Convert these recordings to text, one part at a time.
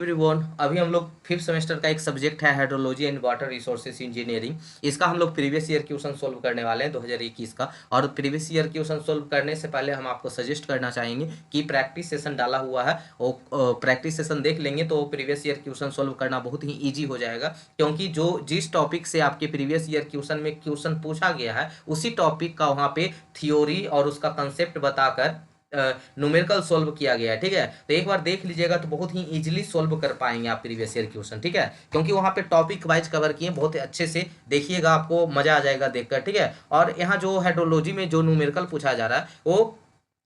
Everyone, अभी हम लोग फिफ्थ सेमेस्टर का एक सब्जेक्ट है hydrology and water resources engineering. इसका हम लोग प्रीवियस ईयर क्वेश्चन सोल्व करने वाले हैं 2021 का। और प्रीवियस ईयर क्वेश्चन सोल्व करने से पहले हम आपको सजेस्ट करना चाहेंगे कि प्रैक्टिस सेशन डाला हुआ है, वो प्रैक्टिस सेशन देख लेंगे तो प्रीवियस ईयर क्वेश्चन सोल्व करना बहुत ही ईजी हो जाएगा। क्योंकि जो जिस टॉपिक से आपके प्रीवियस ईयर क्वेश्चन में क्वेश्चन पूछा गया है उसी टॉपिक का वहाँ पे थ्योरी और उसका कंसेप्ट बताकर न्यूमेरिकल सोल्व किया गया है। ठीक है, तो एक बार देख लीजिएगा तो बहुत ही इजीली सोल्व कर पाएंगे आप प्रीवियस ईयर क्वेश्चन। ठीक है, क्योंकि वहाँ पे टॉपिक वाइज कवर किए, बहुत ही अच्छे से देखिएगा, आपको मजा आ जाएगा देखकर। ठीक है, और यहाँ जो हाइड्रोलॉजी में जो न्यूमेरिकल पूछा जा रहा है वो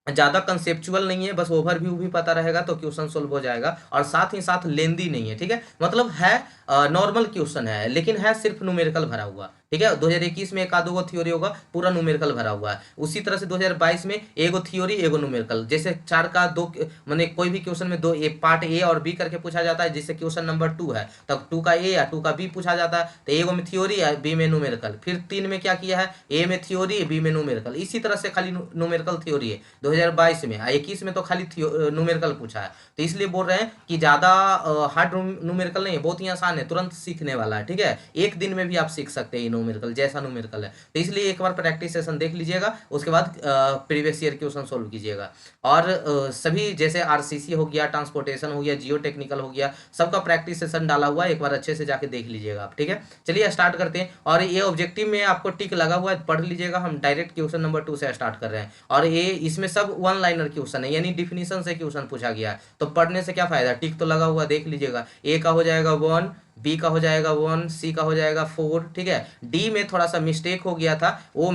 ज़्यादा कंसेप्चुअल नहीं है, बस ओवरव्यू भी पता रहेगा तो क्वेश्चन सोल्व हो जाएगा। और साथ ही साथ लेंदी नहीं है। ठीक है, मतलब है नॉर्मल क्वेश्चन है, लेकिन है सिर्फ न्यूमेरिकल भरा हुआ। ठीक है, 2021 में एक आधो गो थ्योरी होगा, पूरा न्यूमेरिकल भरा हुआ है। उसी तरह से 2022 में एगो थ्योरी एगो न्यूमेरिकल, जैसे चार का दो, मैंने कोई भी क्वेश्चन में दो पार्ट ए और बी करके पूछा जाता है। जैसे क्वेश्चन नंबर 2 है तब 2 का ए या 2 का बी पूछा जाता है, तो एगो में थ्योरी है, बी में न्यूमेरिकल। फिर 3 में क्या किया है, ए में थ्योरी बी में न्यूमेरिकल। इसी तरह से खाली न्यूमेरिकल थ्योरी है 2022 में। 21 में तो खाली न्यूमेरिकल पूछा है, तो इसलिए बोल रहे हैं कि ज़्यादा हार्ड न्यूमेरिकल नहीं है, बहुत ही आसान है, तुरंत सीखने वाला है। ठीक है, एक दिन में भी आप सीख सकते हैं न्यूमेरिकल, जैसा न्यूमेरिकल है। तो इसलिए एक बार प्रैक्टिस सेशन देख लीजिएगा, उसके बाद प्रीवियस ईयर क्वेश्चन सोल्व कीजिएगा। और सभी जैसे आरसीसी हो गया, ट्रांसपोर्टेशन हो गया, जियो टेक्निकल हो गया, सबका प्रैक्टिस सेशन डाला हुआ है, एक बार अच्छे से जाके देख लीजिएगा आप। ठीक है, चलिए स्टार्ट करते हैं। और ये ऑब्जेक्टिव में आपको टिक लगा हुआ है, पढ़ लीजिएगा। हम डायरेक्ट क्वेश्चन नंबर 2 से स्टार्ट कर रहे हैं, और ये इसमें सब वन लाइनर क्वेश्चन है, यानी डिफिनीशन से क्वेश्चन पूछा गया है। तो पढ़ने से क्या फायदा, टिक तो लगा हुआ, देख लीजिएगा। ए का हो जाएगा 1, बी का हो जाएगा 1, सी का हो जाएगा 4। ठीक है, डी में थोड़ा सा मिस्टेक हो गया था, वो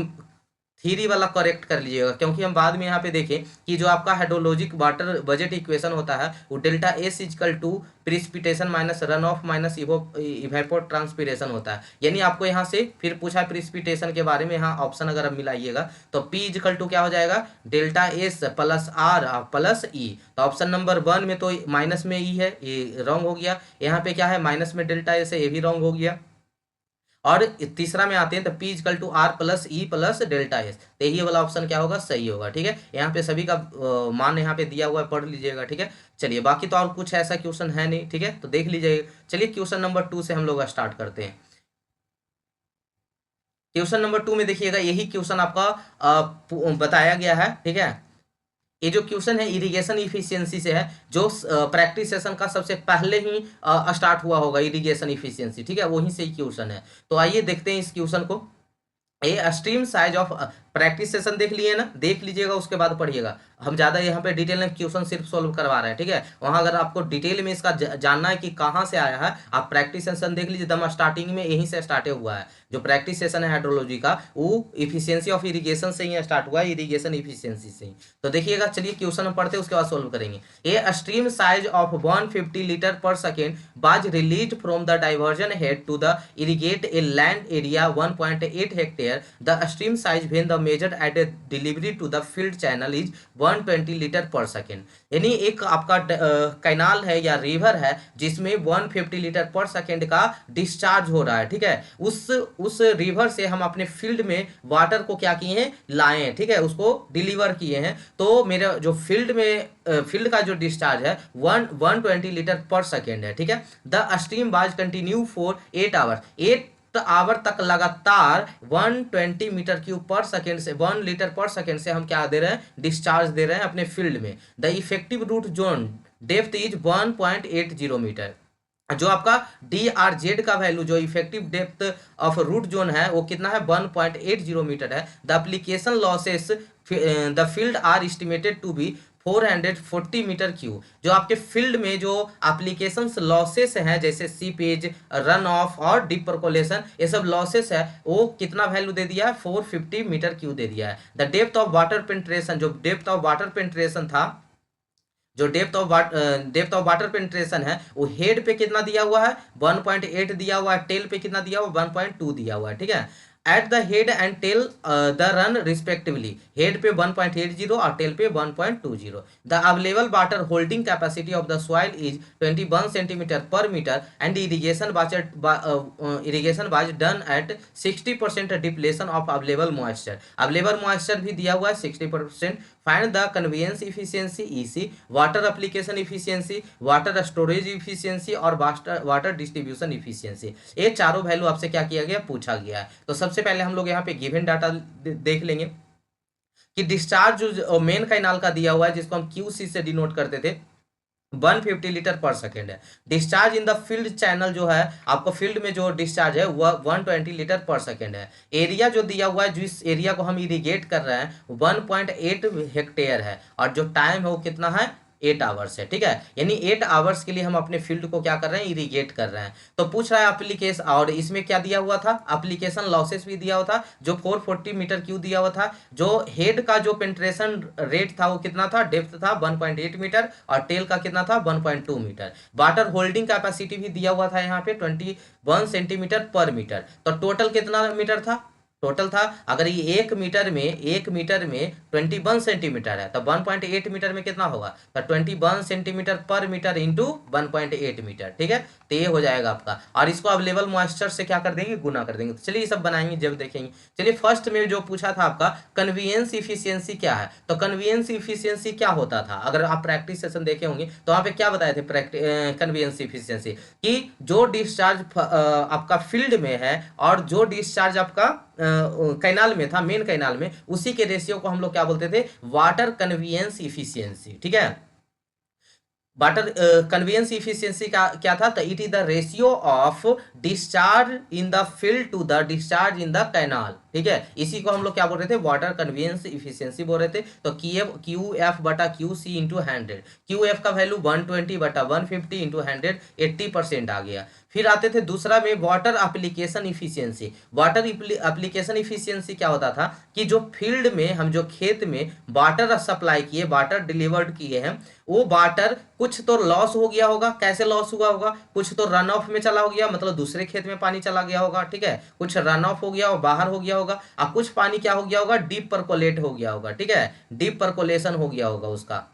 थ्री वाला करेक्ट कर लीजिएगा, क्योंकि हम बाद में यहाँ पे देखें कि जो आपका हाइड्रोलॉजिक वाटर बजट इक्वेशन होता है वो delta S equal to precipitation minus run off minus evapotranspiration होता है। यानी आपको यहाँ से फिर पूछा प्रिसिपिटेशन के बारे में, यहाँ ऑप्शन अगर आप मिलाइएगा तो पी इजकल टू क्या हो जाएगा, delta S plus R plus E. तो ऑप्शन नंबर 1 में तो माइनस में ई है, ये रॉन्ग हो गया। यहाँ पे क्या है, माइनस में डेल्टा एस है, ये भी रॉन्ग हो गया। और तीसरा में आते हैं तो P equal to R plus E plus delta S, तो यही वाला ऑप्शन क्या होगा, सही होगा। ठीक है, यहाँ पे सभी का मान यहाँ पे दिया हुआ है, पढ़ लीजिएगा। ठीक है, चलिए बाकी तो और कुछ ऐसा क्वेश्चन है नहीं। ठीक है, तो देख लीजिए। चलिए क्वेश्चन नंबर 2 से हम लोग स्टार्ट करते हैं। क्वेश्चन नंबर 2 में देखिएगा, यही क्वेश्चन आपका बताया गया है। ठीक है, ये जो क्वेश्चन है इरिगेशन इफिशियंसी से है, जो प्रैक्टिस सेशन का सबसे पहले ही स्टार्ट हुआ होगा, इरिगेशन इफिशियंसी। ठीक है, वहीं से ही क्वेश्चन है। तो आइए देखते हैं इस क्वेश्चन को। ए stream size of, practice session देख लिए ना, देख लीजिएगा, उसके बाद पढ़िएगा। हम ज़्यादा यहाँ पे डिटेल में क्वेश्चन सिर्फ सोल्व करवा रहे हैं। ठीक है, वहाँ अगर आपको डिटेल में इसका जानना है कि कहाँ से आया है, आप प्रैक्टिस सेशन देख लीजिए, दम स्टार्टिंग में यहीं से स्टार्ट हुआ है। जो प्रैक्टिस सेशन है हाइड्रोलॉजी का, वो इफिशियंसी ऑफ इरिगेशन से ही स्टार्ट हुआ है, इरिगेशन इफिशियंसी से ही। तो देखिएगा, चलिए क्वेश्चन पढ़ते हैं, उसके बाद सोल्व करेंगे। A stream size of 150 litre per second was release from the diversion head to the irrigate a land area 1.8 hectare. The stream size when the measured at a delivery to the field channel is 120 litre per second. यानी एक आपका canal है या river है जिसमें 150 litre per second का discharge हो रहा है। ठीक है, उस रिवर से हम अपने फील्ड में वाटर को क्या किए हैं, लाए हैं। ठीक है, उसको डिलीवर किए हैं। तो मेरा जो फील्ड का जो डिस्चार्ज है 120 लीटर पर सेकेंड है। ठीक है, the stream was continue for 8 hours, 8 hour तक लगातार 120 मीटर क्यूब पर सेकेंड से 1 लीटर पर सेकेंड से हम क्या दे रहे हैं, डिस्चार्ज दे रहे हैं अपने फील्ड में। The effective root zone depth is 1.80 metre. जो आपका डी आर जेड का वैल्यू, जो effective depth of root zone है, वो कितना है, 1.80 मीटर है। The application losses the field are estimated to be 440 metre cube. जो आपके फील्ड में जो एप्लीकेशंस लॉसेस हैं, जैसे सीपेज, रन ऑफ और डीप परकोलेशन, ये सब लॉसेस है, वो कितना वैल्यू दे दिया है, 450 मीटर क्यूब दे दिया है। The depth of water penetration, जो डेप्थ ऑफ वाटर पेंट्रेशन था, जो डेप्थ ऑफ वाटर पेंट्रेशन है, वो हेड पे कितना दिया हुआ है, 1.8 दिया हुआ है, टेल पे कितना दिया हुआ है, 1.2 दिया हुआ है। ठीक है, at the head and tail the run respectively, head पे 1.80 और टेल पे 1.20। The available water holding capacity of the soil is 21 centimetre per metre and irrigation was done at 60% depletion of available moisture. Available moisture भी दिया हुआ है 60%। Find the conveyance efficiency EC, water application efficiency, water storage efficiency और water distribution efficiency. ये चारों value आपसे क्या किया गया, पूछा गया है। तो सबसे पहले हम लोग यहाँ पे गिवन डाटा देख लेंगे कि डिस्चार्ज जो मेन कैनाल का दिया हुआ है जिसको हम क्यूसी से डिनोट करते थे 150 लीटर पर सेकेंड है। Discharge in the field channel जो है आपको फील्ड में जो डिस्चार्ज है वह 120 लीटर पर सेकेंड है। एरिया जो दिया हुआ है जिस एरिया को हम इरिगेट कर रहे हैं 1.8 हेक्टेयर है और जो टाइम है वो कितना है 8 आवर्स है। ठीक है, यानी 8 आवर्स के लिए हम अपने फील्ड को क्या कर रहे हैं, इरिगेट कर रहे हैं। तो पूछ रहा है एप्लीकेशन, और इसमें क्या दिया हुआ था, एप्लीकेशन लॉसेस भी दिया हुआ था जो 440 मीटर क्यूब दिया हुआ था। जो हेड का जो पेंट्रेशन रेट था वो कितना था, डेप्थ था 1.8 मीटर और टेल का कितना था 1.2 मीटर। वाटर होल्डिंग कैपेसिटी भी दिया हुआ था यहाँ पे 21 सेंटीमीटर पर मीटर। तो टोटल कितना मीटर था, टोटल था, अगर ये 1 मीटर में 21 सेंटीमीटर है तो 1.8 मीटर में कितना होगा, तो 21 centimetre per metre into 1.8 metre. ठीक है, तो ये हो जाएगा आपका, और इसको अवेलेबल मॉइस्चर से क्या कर देंगे, गुना कर देंगे। तो चलिए ये सब बनाएंगे जब देखेंगे। चलिए फर्स्ट में जो पूछा था आपका कन्वीनियंस इफिशियंसी क्या है, तो कन्वीनियंस इफिशियंसी क्या होता था, अगर आप प्रैक्टिस सेशन देखे होंगे तो वहाँ पे क्या बताए थे कन्वीनियंस इफिशियंसी कि जो डिस्चार्ज आपका फील्ड में है और जो डिस्चार्ज आपका कैनाल में था, मेन कैनाल में, उसी के रेशियो को हम लोग क्या बोलते थे, वाटर कन्वीनियंस इफिशियंसी। ठीक है, वाटर कन्वीनियंस इफिशियंसी का क्या था, तो it is the ratio of discharge in the field to the discharge in the canal. ठीक है, इसी को हम लोग क्या बोल रहे थे, वाटर कन्वीनियंस इफिशियंसी बोल रहे थे। तो क्यू एफ बटा Q C into 100, Q F का वैल्यू 120 बटा 150 इंटू 100, 80% आ गया। फिर आते थे दूसरा में water application efficiency. Water application efficiency क्या होता था कि जो फील्ड में हम जो खेत में वाटर सप्लाई किए, वाटर डिलीवर्ड किए हैं, वो वाटर कुछ तो लॉस हो गया होगा। कैसे लॉस हुआ होगा, कुछ तो रन ऑफ में चला हो गया, मतलब दूसरे खेत में पानी चला गया होगा। ठीक है, कुछ रन ऑफ हो गया और बाहर हो गया होगा, और कुछ पानी क्या हो गया होगा, डीप परकोलेट हो गया होगा। ठीक है, डीप परकोलेशन हो गया होगा उसका,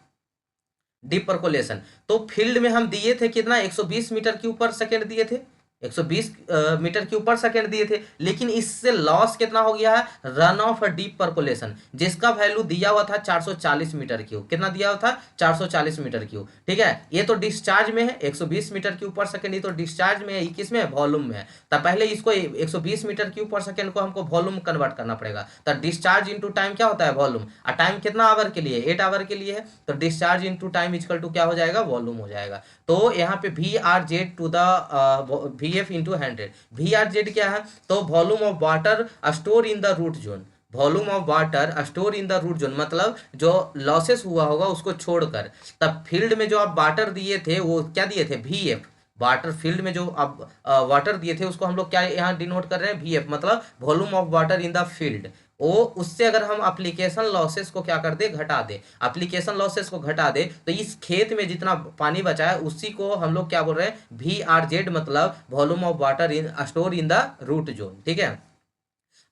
डीप परकोलेशन। तो फील्ड में हम दिए थे कितना, 120 मीटर क्यूब पर सेकेंड दिए थे, 120 मीटर क्यूब पर सेकेंड दिए थे, लेकिन इससे लॉस कितना हो गया है, रन ऑफ डीप परकोलेशन, जिसका वैल्यू दिया हुआ था 440 मीटर क्यूब। कितना दिया हुआ था, 440 मीटर क्यूब। ठीक है, ये तो डिस्चार्ज में है 120 मीटर क्यूब पर सेकेंड, ये तो डिस्चार्ज में है, किस में है, वॉल्यूम में है। तब पहले इसको 120 मीटर क्यूब पर सेकेंड को हमको वॉल्यूम कन्वर्ट करना पड़ेगा। तो डिस्चार्ज इंटू टाइम क्या होता है, वॉल्यूम, और टाइम कितना आवर के लिए, 8 आवर के लिए है, तो discharge into time equal to क्या हो जाएगा, वॉल्यूम हो जाएगा। तो यहाँ पे V R Z to the V F into 100, V R Z क्या है, तो volume of water store in the root zone, volume of water store in the root zone, मतलब जो लॉसेस हुआ होगा उसको छोड़कर। तब फील्ड में जो आप वाटर दिए थे वो क्या दिए थे, वी एफ, वाटर फील्ड में जो आप वाटर दिए थे उसको हम लोग क्या यहाँ डिनोट कर रहे हैं, वी एफ, मतलब volume of water in the field. वो उससे अगर हम एप्लीकेशन लॉसेस को क्या कर दे, घटा दे, एप्लीकेशन लॉसेस को घटा दे, तो इस खेत में जितना पानी बचा है उसी को हम लोग क्या बोल रहे हैं, वी आर जेड, मतलब volume of water in store in the root zone. ठीक है,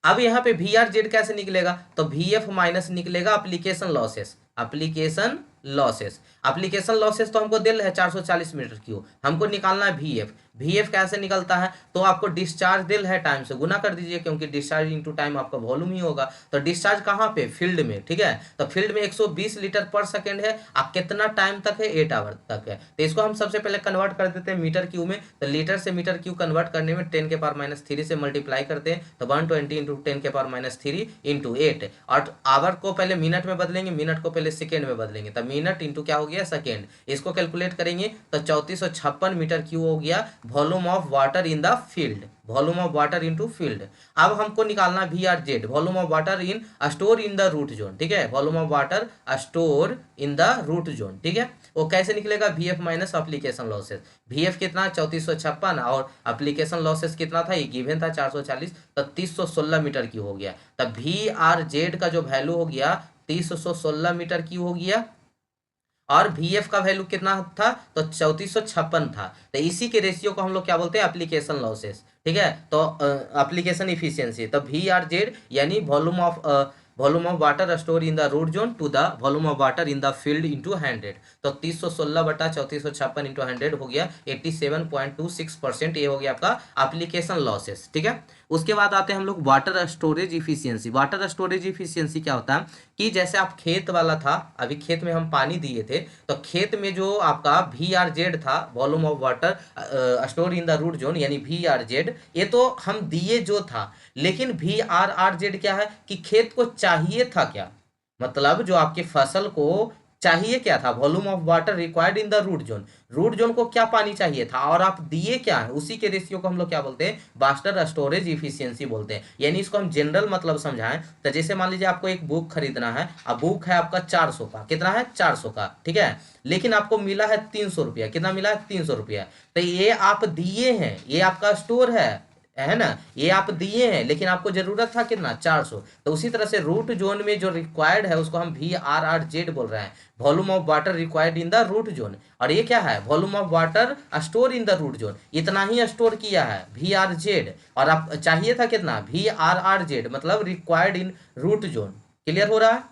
अब यहाँ पे वी आर जेड कैसे निकलेगा, तो वी एफ माइनस निकलेगा application losses, application losses, application losses तो हमको दिल है 440 मीटर क्यूब, हमको निकालना है वी एफ। वी एफ कैसे निकलता है, तो आपको डिस्चार्ज दिल है टाइम से गुना कर दीजिए, क्योंकि डिस्चार्ज इंटू टाइम आपका वॉल्यूम ही होगा। तो डिस्चार्ज कहाँ पे, फील्ड में। ठीक है, तो फील्ड में 120 लीटर पर सेकेंड है, आप कितना टाइम तक है, 8 आवर तक है। तो इसको हम सबसे पहले कन्वर्ट कर देते हैं मीटर क्यूब में, तो लीटर से मीटर क्यूब कन्वर्ट करने में 10 के पावर -3 से मल्टीप्लाई करते हैं, तो 120 इंटू 10 के पावर -3 इंटू 8, और आवर को पहले मिनट में बदलेंगे, मिनट को पहले सेकेंड में बदलेंगे, तो मिनट इंटू क्या हो गया, सेकेंड। इसको कैलकुलेट करेंगे तो 3456 मीटर क्यूब हो गया volume of water in the field, volume of water into field. अब हमको निकालना V R Z, volume of water in store in the root zone. ठीक है, volume of water store in the root zone. ठीक है, वो कैसे निकलेगा, V F minus application losses. V F कितना 3456 और एप्लीकेशन लॉसेस कितना था, ये गिवन था 440, तो 3016 मीटर क्यूब हो गया। तब वी आर जेड का जो वैल्यू हो गया 3016 मीटर क्यूब हो गया। और VF का वैल्यू कितना था, तो 3456 था। तो इसी के रेशियो को हम लोग क्या बोलते हैं, एप्लीकेशन लॉसेस, ठीक है। तो एप्लीकेशन इफिशियंसी, तो VRZ यानी volume of water store in the root zone to the volume of water in the field into 100। तो 3016/3456 इंटू 100 हो गया 87.26%। ये हो गया आपका एप्लीकेशन लॉसेस, ठीक है। उसके बाद आते हैं हम लोग water storage efficiency. Water storage efficiency क्या होता है कि जैसे आप खेत वाला था, अभी खेत में हम पानी दिए थे, तो खेत में जो आपका VRZ था, volume of water store in the root zone यानी VRZ, ये तो हम दिए जो था, लेकिन VRRZ क्या है कि खेत को चाहिए था क्या, मतलब जो आपके फसल को चाहिए क्या था, volume of water required in the root zone, root zone को क्या पानी चाहिए था और आप दिए क्या है, उसी के रेशियो को हम लोग क्या बोलते हैं, वाटर स्टोरेज इफिशियंसी बोलते हैं। यानी इसको हम जनरल मतलब समझाएं तो जैसे मान लीजिए आपको एक बुक खरीदना है, अब बुक है आपका 400 का, कितना है 400 का, ठीक है, लेकिन आपको मिला है 300 रुपया, कितना मिला है 300 रुपया। तो ये आप दिए हैं, ये आपका स्टोर है ना, ये आप दिए हैं, लेकिन आपको जरूरत था कितना 400। तो उसी तरह से रूट जोन में जो रिक्वायर्ड है उसको हम VRRZ बोल रहे हैं, volume of water required in the root zone. और ये क्या है, volume of water store in the root zone, इतना ही स्टोर किया है VRZ, और आप चाहिए था कितना VRRZ, मतलब required in root zone. Clear हो रहा है,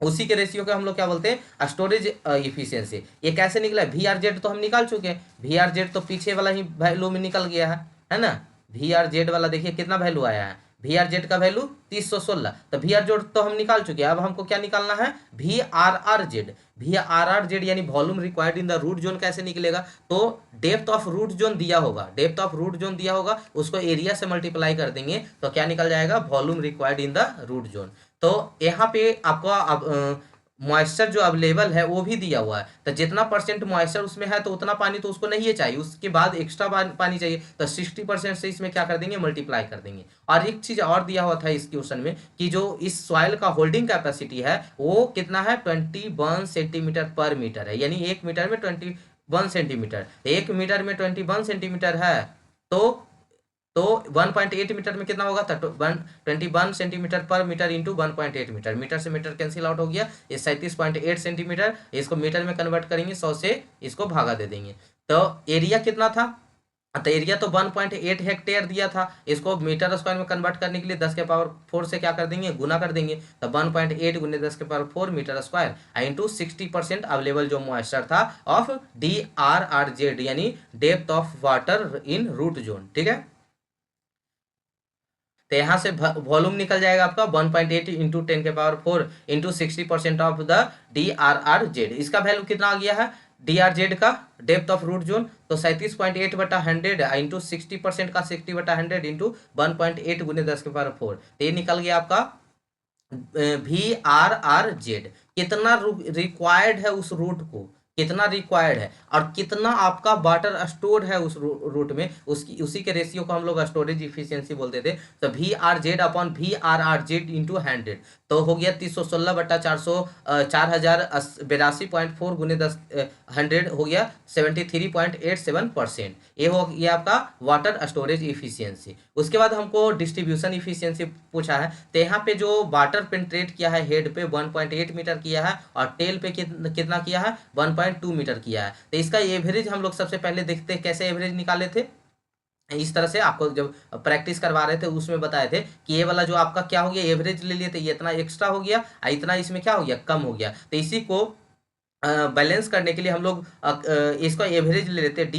उसी के रेशियो को हम लोग क्या बोलते हैं, स्टोरेज इफिशियंसी। ये कैसे निकला है, VRZ तो हम निकाल चुके हैं, VRZ तो पीछे वाला ही वैल्यू में निकल गया है ना। VRZ वाला देखिए कितना वैल्यू आया है, VRZ का वैल्यू 316, तो VRZ तो हम निकाल चुके हैं, अब हमको क्या निकालना है VRRZ। VRRZ यानी volume required in the root zone कैसे निकलेगा, तो डेप्थ ऑफ रूट जोन दिया होगा, डेप्थ ऑफ रूट जोन दिया होगा, उसको एरिया से मल्टीप्लाई कर देंगे तो क्या निकल जाएगा, volume required in the root zone. तो यहाँ पे आपका अब मॉइस्चर जो अवेलेबल है वो भी दिया हुआ है, तो जितना परसेंट मॉइस्चर उसमें है तो उतना पानी तो उसको नहीं है चाहिए, उसके बाद एक्स्ट्रा पानी चाहिए, तो 60% से इसमें क्या कर देंगे, मल्टीप्लाई कर देंगे। और एक चीज और दिया हुआ था इस क्वेश्चन में कि जो इस सॉइल का होल्डिंग कैपेसिटी है वो कितना है, 21 सेंटीमीटर पर मीटर है, यानी 1 मीटर में 21 सेंटीमीटर, 1 मीटर में 21 सेंटीमीटर है, तो 1.8 मीटर में कितना होगा, 21 centimetre per metre into 1.8 metre, metre से मीटर कैंसिल आउट हो गया, ये 37.8 सेंटीमीटर, इसको मीटर में कन्वर्ट करेंगे, 100 से इसको भागा दे देंगे। तो एरिया कितना था, तो एरिया तो 1.8 हेक्टेयर दिया था, इसको मीटर स्क्वायर में कन्वर्ट करने के लिए 10 के पावर 4 से क्या कर देंगे, गुना कर देंगे, तो 1.8 गुने 10 के power 4 metre square into 60% available जो मॉइस्चर था ऑफ DRRZ यानी depth of water in root zone, ठीक है। तो यहाँ से वॉल्यूम निकल जाएगा आपका 1.8 इंटू 10 के power 4 into 60% of the DRRZ। इसका वैल्यू कितना आ गया है, DRZ का डेप्थ ऑफ रूट जोन, तो 37.8/100 इंटू 60% का 60/100 इंटू 1.8 गुने 10 के पावर 4, तो ये निकल गया आपका VRRZ। कितना रिक्वायर्ड है उस रूट को, कितना रिक्वायर्ड है और कितना आपका वाटर स्टोर है उस रूट में, उसकी उसी के रेशियो को हम लोग स्टोरेज इफिशियंसी बोलते थे। तो VRZ अपॉन VRRZ इंटू 100, तो हो गया 316/400, 4082.4 गुने 10 100 हो गया 73.87%। ये हो गया आपका वाटर स्टोरेज इफिशियंसी। उसके बाद हमको डिस्ट्रीब्यूशन इफिशियंसी पूछा है, तो यहाँ पे जो वाटर पेंट्रेट किया है हेड पे 1.8 मीटर किया है और टेल पे कितना किया है 1.2 मीटर किया है। तो इसका एवरेज हम लोग सबसे पहले देखते हैं कैसे एवरेज निकाले थे। इस तरह से आपको जब प्रैक्टिस करवा रहे थे उसमें बताए थे कि ये वाला जो आपका क्या हो गया, एवरेज ले लिए थे, ये इतना एक्स्ट्रा हो गया, इतना इसमें क्या हो गया, कम हो गया। तो इसी को बैलेंस करने के लिए हम लोग इसका एवरेज ले लेते हैं, D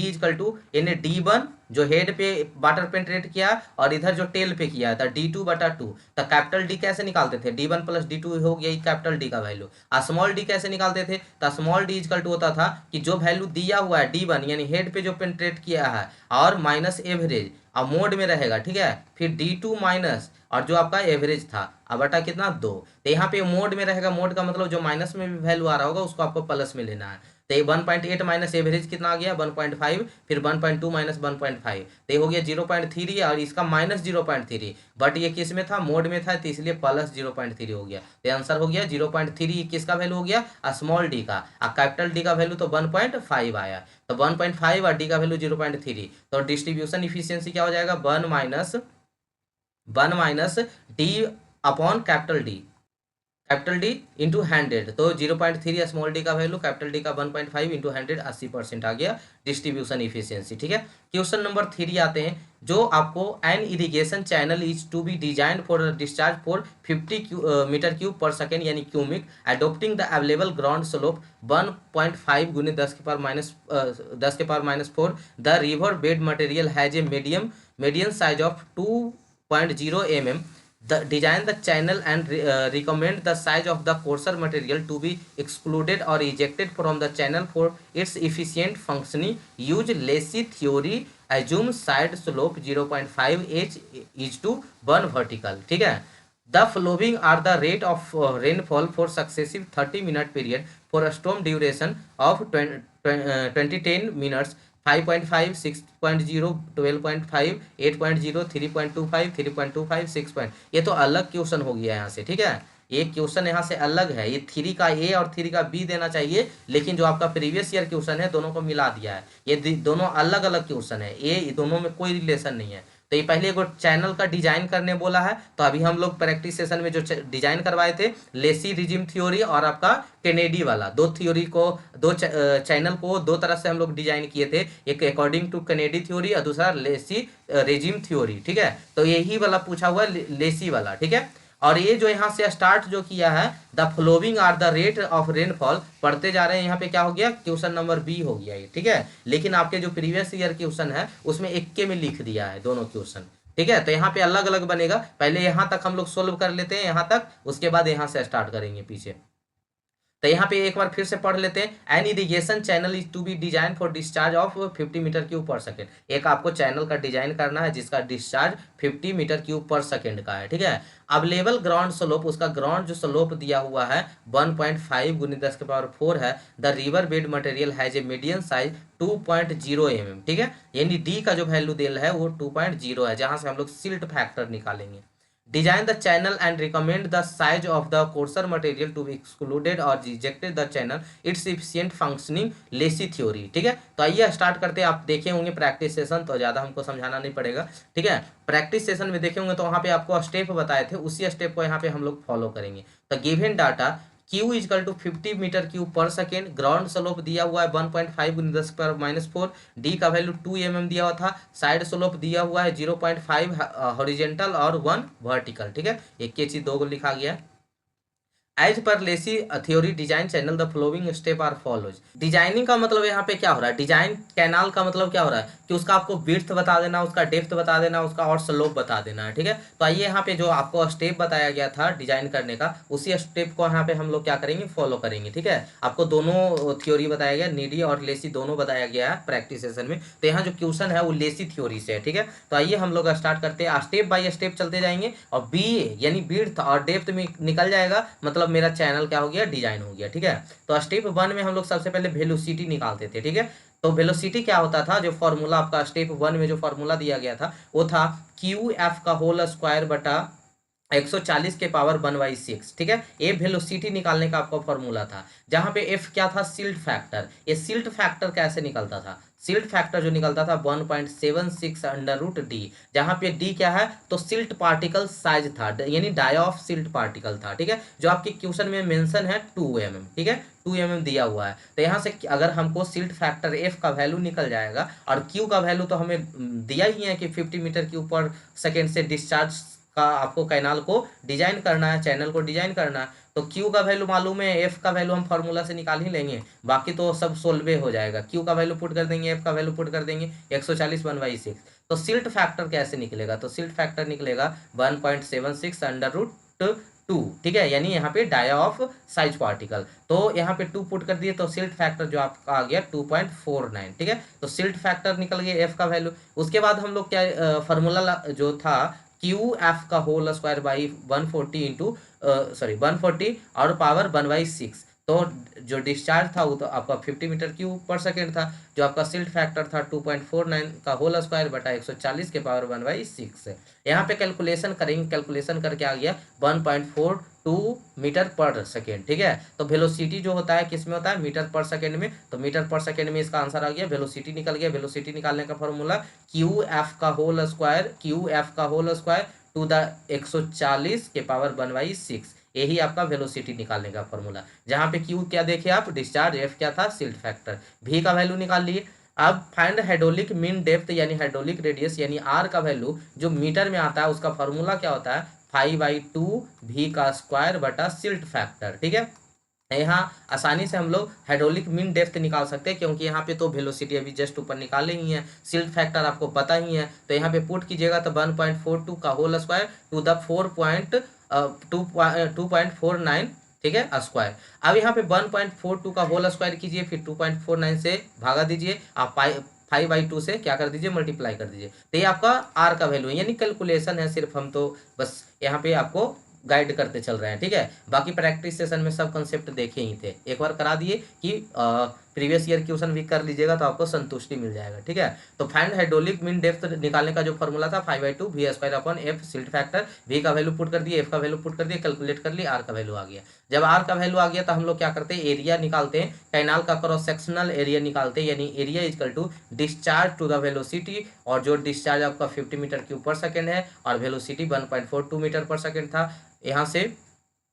यानी D1 जो हेड पे वाटर पेंट्रेट किया और इधर जो टेल पे किया था D2/2। तो कैपिटल डी कैसे निकालते थे, D1 + D2 हो गया कैपिटल डी का वैल्यू। स्मॉल डी कैसे निकालते थे, तो स्मॉल D होता था कि जो वैल्यू दिया हुआ है D1 यानी हेड पे जो पेंट्रेट किया है और माइनस एवरेज, अब मोड में रहेगा, ठीक है, फिर D2 माइनस और जो आपका एवरेज था अब बटा कितना 2। तो यहाँ पे मोड में रहेगा, मोड का मतलब जो माइनस में भी वैल्यू आ रहा होगा उसको आपको प्लस में लेना है। तो ये 1.8 माइनस एवरेज कितना आ गया 1.5, फिर 1.2 माइनस 1.5, तो ये हो गया 0.3 और इसका माइनस 0.3, बट ये किस में था, मोड में था, तो इसलिए प्लस 0.3 हो गया। तो आंसर हो गया 0.3, किसका वैल्यू हो गया, स्मॉल डी का, और कैपिटल डी का वैल्यू तो 1.5 आया, तो 1.5 और डी का वैल्यू 0.3, तो डिस्ट्रीब्यूशन इफिशियंसी क्या हो जाएगा 1 minus D upon capital D. Capital D into 100, तो 0.3 स्मॉल डी का वैल्यू, कैपिटल डी का 1.5 इंटू 100, 80% आ गया डिस्ट्रीब्यूशन इफिशियंसी। ठीक है, क्वेश्चन नंबर 3 आते हैं, जो आपको an irrigation channel is to be design for discharge for 50 metre cube per second यानी cumec, adopting the available ground slope 1.5 गुने 10 के power -4, the river bed material has a medium size of 2.0 mm. Design the channel and recommend the size of the coarser material to be excluded or ejected from the channel for its efficient functioning. Use Lacy theory. Assume side slope 0.5 h is to 1 vertical. ठीक है, the following are the rate of rainfall for successive 30-minute period for a storm duration of 20-10 minutes. 5.5, 6.0, 12.5, 8.0, 3.25, 3.25, 6 point. ये तो अलग question हो गया यहाँ से। ठीक है, ये क्वेश्चन यहाँ से अलग है, ये 3 का ए और 3 का बी देना चाहिए, लेकिन जो आपका प्रीवियस ईयर क्वेश्चन है दोनों को मिला दिया है। ये दोनों अलग अलग क्वेश्चन है, ये दोनों में कोई रिलेशन नहीं है। तो ये पहले एक चैनल का डिजाइन करने बोला है, तो अभी हम लोग प्रैक्टिस सेशन में जो डिजाइन करवाए थे, लेसी रिजिम थ्योरी और आपका केनेडी वाला, दो थ्योरी को, दो चैनल को दो तरह से हम लोग डिजाइन किए थे, एक अकॉर्डिंग टू केनेडी थ्योरी और दूसरा लेसी रिजिम थ्योरी। ठीक है, तो यही वाला पूछा हुआ है, लेसी वाला। ठीक है, और ये जो यहाँ से स्टार्ट जो किया है, the following are the rate of rainfall, पढ़ते जा रहे हैं, यहाँ पे क्या हो गया, क्वेश्चन नंबर बी हो गया ये। ठीक है, लेकिन आपके जो प्रीवियस ईयर क्वेश्चन है उसमें इक्के में लिख दिया है दोनों क्वेश्चन। ठीक है, तो यहाँ पे अलग अलग बनेगा, पहले यहाँ तक हम लोग सोल्व कर लेते हैं, यहाँ तक, उसके बाद यहाँ से स्टार्ट करेंगे पीछे। तो यहाँ पे एक बार फिर से पढ़ लेते हैं, an irrigation channel is to be design for discharge of 50 metre cube per second. एक आपको चैनल का डिजाइन करना है जिसका discharge 50 metre cube per second का है। ठीक है, अवेलेबल ग्राउंड स्लोप, उसका ग्राउंड जो स्लोप दिया हुआ है 1.5 गुने 10 के पावर 4 है। The river bed material has a medium size 2.0 mm। ठीक है, यानी डी का जो वैल्यू दिया है वो 2.0 है, जहां से हम लोग सिल्ट फैक्टर निकालेंगे। Design the channel and recommend the size of the coarser material to be excluded or rejected the channel. Its efficient functioning, Lacy theory। ठीक है, तो आइए स्टार्ट करते हैं। आप देखे होंगे प्रैक्टिस सेशन, तो ज़्यादा हमको समझाना नहीं पड़ेगा। ठीक है, प्रैक्टिस सेशन में देखे होंगे तो वहाँ पे आपको स्टेप बताए थे, उसी स्टेप को यहाँ पे हम लोग फॉलो करेंगे। तो given data Q equal to 50 metre cube per second, ground slope दिया हुआ है 1.5 गुने 10 के पावर -4, डी का वैल्यू 2 mm दिया हुआ था, साइड स्लोप दिया हुआ है 0.5 हॉरिजेंटल और 1 वर्टिकल। ठीक है, एक ही चीज दो को लिखा गया है। As per Lacey theory design channel the following step are follows. Designing का मतलब यहाँ पे क्या हो रहा है, डिजाइन कैनाल का मतलब क्या हो रहा है कि उसका आपको विड्थ बता देना, उसका डेप्थ बता देना, उसका और स्लोप बता देना है। ठीक है, तो आइए यहाँ पे जो आपको स्टेप बताया गया था डिजाइन करने का, उसी स्टेप को यहाँ पे हम लोग क्या करेंगे, फॉलो करेंगे। ठीक है, आपको दोनों थ्योरी बताया गया, नीडी और लेसी दोनों बताया गया है प्रैक्टिस सेशन में। तो यहाँ जो क्वेश्चन है वो लेसी थ्योरी से है। ठीक है, तो आइए हम लोग स्टार्ट करते हैं, स्टेप बाय स्टेप चलते जाएंगे, और बी यानी विड्थ और डेप्थ में निकल जाएगा, मतलब मेरा चैनल क्या हो गया, डिजाइन हो गया। ठीक है, तो स्टेप 1 में हम लोग सबसे पहले वेलोसिटी निकालते थे। ठीक है, तो वेलोसिटी क्या होता था, जो फॉर्मूला आपका स्टेप 1 में जो फॉर्मूला दिया गया था वो था QF का होल स्क्वायर बटा 140 के पावर 1/6। ठीक है, ये वेलोसिटी निकालने का आपका फॉर्मूला था, जहां पे F क्या था, सिल्ट फैक्टर। ये सिल्ट फैक्टर कैसे निकलता था, सिल्ट फैक्टर जो निकलता था 1.76 अंडर रूट डी, जहां पे डी क्या है, तो सिल्ट पार्टिकल साइज था, यानी डाई ऑफ सिल्ट पार्टिकल था। ठीक है, जो आपके क्वेश्चन में मेंशन है 2 mm। ठीक है, 2 mm दिया हुआ है, तो यहाँ से अगर हमको सिल्ट फैक्टर F का वैल्यू निकल जाएगा, और Q का वैल्यू तो हमें दिया ही है कि 50 मीटर क्यूब पर सेकेंड से डिस्चार्ज का आपको कैनाल को डिजाइन करना है, चैनल को डिजाइन करना है, तो Q का वैल्यू मालूम है, F का वैल्यू हम फार्मूला से निकाल ही लेंगे, बाकी तो सब सोल्वे हो जाएगा। Q का वैल्यू पुट कर देंगे, F का वैल्यू पुट कर देंगे, 140 1/6। तो सिल्ट फैक्टर कैसे निकलेगा, तो सिल्ट फैक्टर निकलेगा 1.76 अंडर रूट 2। ठीक है, यानी यहाँ पे डाया ऑफ साइज पार्टिकल, तो यहाँ पे 2 पुट कर दिए, तो सिल्ट फैक्टर जो आपका आ गया 2.49। ठीक है, तो सिल्ट फैक्टर निकल गया F का वैल्यू। उसके बाद हम लोग क्या फार्मूला जो था QF का होल स्क्वायर बाई 140 इंटू 140 और पावर 1/6, तो जो डिस्चार्ज था वो तो आपका 50 मीटर क्यूब पर सेकेंड था, जो आपका सिल्ट फैक्टर था 2.49 का होल स्क्वायर बटा 140 के पावर 1/6 है। यहाँ पे कैलकुलेशन करेंगे, कैलकुलेशन करके आ गया 1.42 मीटर पर सेकेंड। ठीक है, तो वेलोसिटी जो होता है किस में होता है, मीटर पर सेकेंड में, तो मीटर पर सेकेंड में इसका आंसर आ गया, वेलोसिटी निकल गया। वेलोसिटी निकालने का फॉर्मूला QF का होल स्क्वायर टू द 140 के पावर 1/6, यही आपका वेलोसिटी निकालने का फॉर्मूला। जहाँ पे क्यू क्या देखे आप, डिस्चार्ज, एफ क्या था, सिल्ट फैक्टर, भी का वैल्यू निकाल लिए। अब फाइंड हाइड्रोलिक मीन डेप्थ यानी हाइड्रोलिक रेडियस यानी आर का वैल्यू जो मीटर में आता है, उसका फॉर्मूला क्या होता है, 5/2 भी का स्क्वायर बटा सिल्ट फैक्टर। ठीक है, यहाँ आसानी से हम लोग हाइड्रोलिक मीन डेप्थ निकाल सकते हैं, क्योंकि यहाँ पे तो वेलोसिटी अभी जस्ट ऊपर निकाले ही है, सिल्ट फैक्टर आपको पता ही है, तो यहाँ पे पुट कीजिएगा तो 1.42 का होल स्क्वायर टू द 2.49, ठीक है, स्क्वायर। अब यहाँ पे 1.42 का होल स्क्वायर कीजिए, फिर 2.49 से भागा दीजिए, आप 5/2 से क्या कर दीजिए, मल्टीप्लाई कर दीजिए, तो ये आपका आर का वैल्यू है, यानी कैलकुलेशन है सिर्फ, हम तो बस यहाँ पे आपको गाइड करते चल रहे हैं। ठीक है, बाकी प्रैक्टिस सेशन में सब कंसेप्ट देखे ही थे, एक बार करा दिए कि प्रीवियस ईयर क्वेश्चन भी कर लीजिएगा तो आपको संतुष्टि मिल जाएगा। ठीक है, तो फाइंड हाइड्रोलिक मीन डेप्थ निकालने का जो फॉर्मूला था 5/2 भी square upon F silt factor, भी का वैल्यू पुट कर दिए, एफ का वैल्यू पुट कर दिए, कैलकुलेट कर लिए, आर का वैल्यू आ गया। जब आर का वैल्यू आ गया तो हम लोग क्या करते हैं, एरिया निकालते हैं, कैनाल का क्रॉस सेक्शनल एरिया निकालते हैं, यानी area equal to discharge to the velocity, और जो डिस्चार्ज आपका 50 मीटर क्यूब पर सेकेंड है और वेलोसिटी 1.42 मीटर पर सेकेंड था, यहाँ से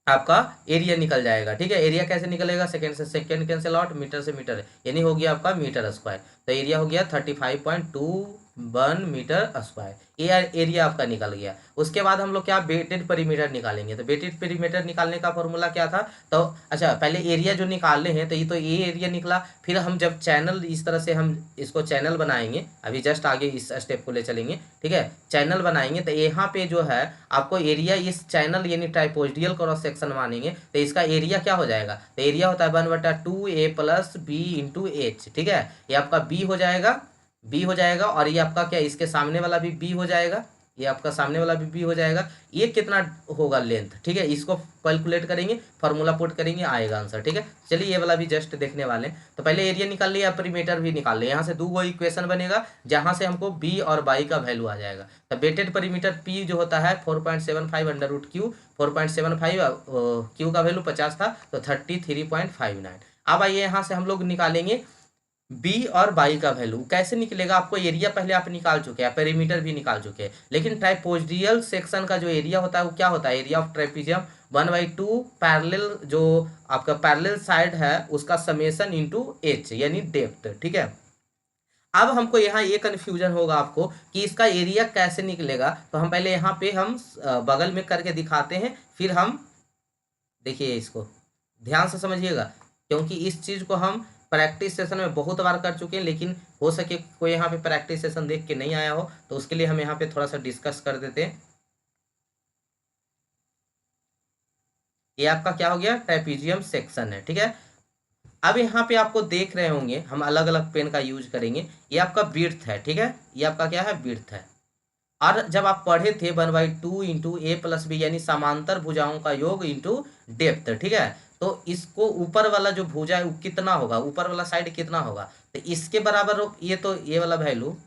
आपका एरिया निकल जाएगा। ठीक है, एरिया कैसे निकलेगा, सेकंड से सेकंड कैंसिल आउट, मीटर से मीटर, यानी हो गया आपका मीटर स्क्वायर, तो एरिया हो गया 35.21 मीटर स्क्वायर, ये एरिया आपका निकल गया। उसके बाद हम लोग क्या वेटेड पेरीमीटर निकालेंगे, तो वेटेड पेरीमीटर निकालने का फॉर्मूला क्या था, तो अच्छा पहले एरिया जो निकालने हैं, तो ये एरिया निकला, फिर हम जब चैनल इस तरह से हम इसको चैनल बनाएंगे, अभी जस्ट आगे इस स्टेप को ले चलेंगे। ठीक है, चैनल बनाएंगे तो यहाँ पे जो है आपको एरिया इस चैनल यानी ट्राइपोडियल क्रॉस सेक्शन मानेंगे, तो इसका एरिया क्या हो जाएगा, तो एरिया होता है 1/2a plus B into H. ठीक है, ये आपका बी हो जाएगा, बी हो जाएगा, और ये आपका क्या, इसके सामने वाला भी बी हो जाएगा, ये आपका सामने वाला भी बी हो जाएगा, ये कितना होगा लेंथ। ठीक है, इसको कैलकुलेट करेंगे, फार्मूला पुट करेंगे, आएगा आंसर। ठीक है, चलिए ये वाला भी जस्ट देखने वाले हैं, तो पहले एरिया निकाल लिया, पेरीमीटर भी निकाल लिया, यहाँ से दो इक्वेशन बनेगा जहाँ से हमको बी और बाई का वैल्यू आ जाएगा। तो वेटेड पेरीमीटर पी जो होता है 4.75 अंडर रूट क्यू, 4.75 क्यू का वैल्यू 50 था तो 33.59। अब आइए यहाँ से हम लोग निकालेंगे बी और बाई का वैल्यू, कैसे निकलेगा, आपको एरिया पहले आप निकाल चुके हैं, पेरीमीटर भी निकाल चुके हैं, लेकिन ट्राइपोडियल सेक्शन का जो एरिया होता है वो क्या होता है, एरिया ऑफ ट्राइपीजियम 1/2 पैरेलल, जो आपका पैरेलल साइड है उसका समेशन इंटू एच यानी डेप्थ। ठीक है, अब हमको यहाँ ये कन्फ्यूजन होगा आपको कि इसका एरिया कैसे निकलेगा, तो हम पहले यहाँ पे हम बगल में करके दिखाते हैं, फिर हम देखिए इसको ध्यान से समझिएगा, क्योंकि इस चीज़ को हम प्रैक्टिस सेशन में बहुत बार कर चुके हैं, लेकिन हो सके कोई यहाँ पे प्रैक्टिस सेशन देख के नहीं आया हो, तो उसके लिए हम यहाँ पे थोड़ा सा डिस्कस कर देते हैं। ये आपका क्या हो गया, ट्राइपीजियम सेक्शन है। ठीक है, अब यहाँ पे आपको देख रहे होंगे हम अलग अलग पेन का यूज करेंगे, ये आपका विड्थ है। ठीक है, ये आपका क्या है, विड्थ है, और जब आप पढ़े थे 1/2 इंटू ए प्लस बी यानी समांतर भुजाओं का योग इंटू डेप्थ। ठीक है, तो इसको ऊपर वाला जो भुजा है वो कितना होगा, ऊपर वाला साइड कितना होगा, तो इसके बराबर ये तो ये वाला वैल्यू